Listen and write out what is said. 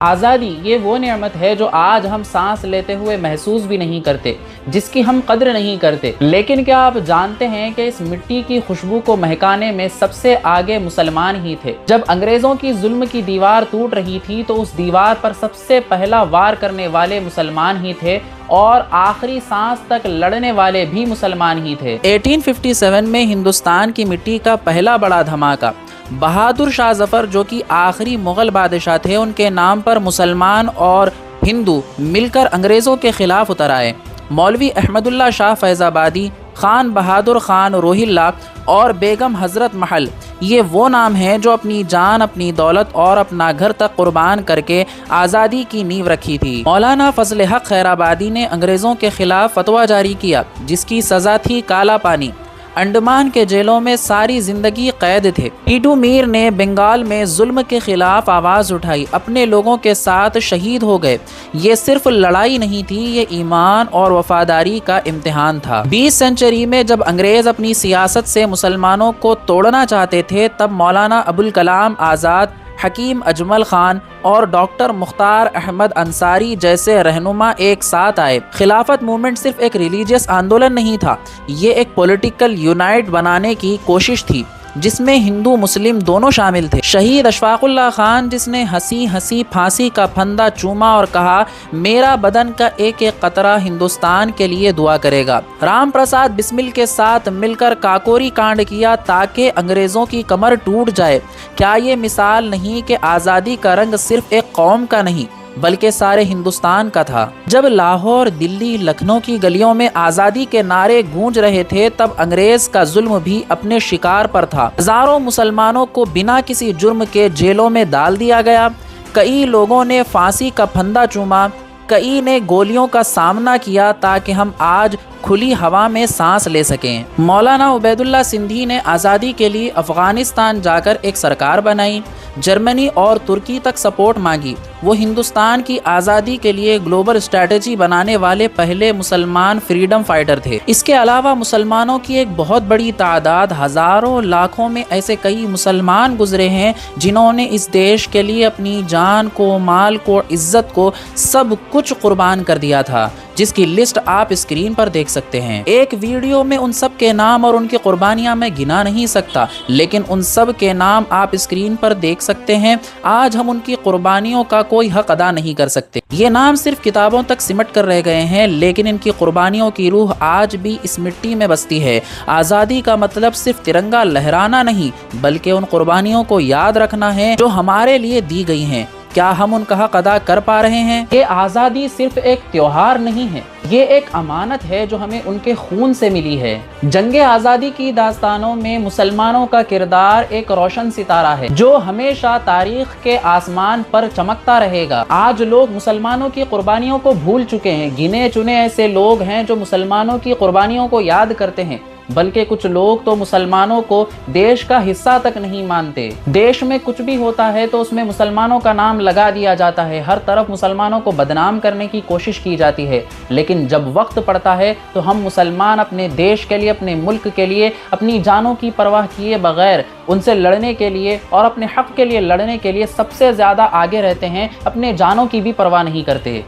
आज़ादी ये वो नेमत है जो आज हम सांस लेते हुए महसूस भी नहीं करते, जिसकी हम कद्र नहीं करते। लेकिन क्या आप जानते हैं कि इस मिट्टी की खुशबू को महकाने में सबसे आगे मुसलमान ही थे। जब अंग्रेज़ों की जुल्म की दीवार टूट रही थी तो उस दीवार पर सबसे पहला वार करने वाले मुसलमान ही थे और आखिरी सांस तक लड़ने वाले भी मुसलमान ही थे। 1857 में हिंदुस्तान की मिट्टी का पहला बड़ा धमाका बहादुर शाह जफ़र, जो कि आखिरी मुग़ल बादशाह थे, उनके नाम पर मुसलमान और हिंदू मिलकर अंग्रेज़ों के ख़िलाफ़ उतर आए। मौलवी अहमदुल्ला शाह फैज़ाबादी, खान बहादुर खान रोहिल्ला और बेगम हज़रत महल, ये वो नाम हैं जो अपनी जान, अपनी दौलत और अपना घर तक कुर्बान करके आज़ादी की नींव रखी थी। मौलाना फजल हक खैराबादी ने अंग्रेज़ों के ख़िलाफ़ फतवा जारी किया, जिसकी सज़ा थी काला पानी। अंडमान के जेलों में सारी ज़िंदगी कैद थे। टीटू मीर ने बंगाल में जुल्म के ख़िलाफ़ आवाज़ उठाई, अपने लोगों के साथ शहीद हो गए। ये सिर्फ लड़ाई नहीं थी, ये ईमान और वफादारी का इम्तिहान था। 20 सेंचुरी में जब अंग्रेज़ अपनी सियासत से मुसलमानों को तोड़ना चाहते थे, तब मौलाना अबुल कलाम आज़ाद, हकीम अजमल खान और डॉक्टर मुख्तार अहमद अंसारी जैसे रहनुमा एक साथ आए। खिलाफत मूवमेंट सिर्फ एक रिलीजियस आंदोलन नहीं था, ये एक पॉलिटिकल यूनाइट बनाने की कोशिश थी, जिसमें हिंदू मुस्लिम दोनों शामिल थे। शहीद अशफाकुल्ला खान, जिसने हंसी हंसी फांसी का फंदा चूमा और कहा, मेरा बदन का एक एक कतरा हिंदुस्तान के लिए दुआ करेगा। राम प्रसाद बिस्मिल के साथ मिलकर काकोरी कांड किया ताकि अंग्रेज़ों की कमर टूट जाए। क्या ये मिसाल नहीं कि आज़ादी का रंग सिर्फ एक कौम का नहीं बल्कि सारे हिंदुस्तान का था। जब लाहौर, दिल्ली, लखनऊ की गलियों में आज़ादी के नारे गूंज रहे थे, तब अंग्रेज़ का जुल्म भी अपने शिकार पर था। हज़ारों मुसलमानों को बिना किसी जुर्म के जेलों में डाल दिया गया। कई लोगों ने फांसी का फंदा चूमा, कई ने गोलियों का सामना किया ताकि हम आज खुली हवा में सांस ले सकें। मौलाना उबैदुल्ला सिंधी ने आज़ादी के लिए अफ़गानिस्तान जाकर एक सरकार बनाई, जर्मनी और तुर्की तक सपोर्ट मांगी। वो हिंदुस्तान की आज़ादी के लिए ग्लोबल स्ट्रैटेजी बनाने वाले पहले मुसलमान फ्रीडम फाइटर थे। इसके अलावा मुसलमानों की एक बहुत बड़ी तादाद, हज़ारों लाखों में ऐसे कई मुसलमान गुजरे हैं जिन्होंने इस देश के लिए अपनी जान को, माल को, इज़्ज़त को, सब कुछ कुर्बान कर दिया था, जिसकी लिस्ट आप स्क्रीन पर देख सकते हैं। एक वीडियो में उन सब के नाम और उनकी कुर्बानियां मैं गिना नहीं सकता, लेकिन उन सब के नाम आप स्क्रीन पर देख सकते हैं। आज हम उनकी कुर्बानियों का कोई हक अदा नहीं कर सकते। ये नाम सिर्फ किताबों तक सिमट कर रह गए हैं, लेकिन इनकी कुर्बानियों की रूह आज भी इस मिट्टी में बसती है। आज़ादी का मतलब सिर्फ तिरंगा लहराना नहीं, बल्कि उन कुर्बानियों को याद रखना है जो हमारे लिए दी गई हैं। क्या हम उनका हक अदा कर पा रहे हैं? ये आज़ादी सिर्फ एक त्योहार नहीं है, ये एक अमानत है जो हमें उनके खून से मिली है। जंगे आज़ादी की दास्तानों में मुसलमानों का किरदार एक रोशन सितारा है जो हमेशा तारीख के आसमान पर चमकता रहेगा। आज लोग मुसलमानों की कुर्बानियों को भूल चुके हैं। गिने चुने ऐसे लोग हैं जो मुसलमानों की कुर्बानियों को याद करते हैं, बल्कि कुछ लोग तो मुसलमानों को देश का हिस्सा तक नहीं मानते। देश में कुछ भी होता है तो उसमें मुसलमानों का नाम लगा दिया जाता है, हर तरफ मुसलमानों को बदनाम करने की कोशिश की जाती है। लेकिन जब वक्त पड़ता है तो हम मुसलमान अपने देश के लिए, अपने मुल्क के लिए, अपनी जानों की परवाह किए बगैर उनसे लड़ने के लिए और अपने हक के लिए लड़ने के लिए सबसे ज़्यादा आगे रहते हैं, अपने जानों की भी परवाह नहीं करते।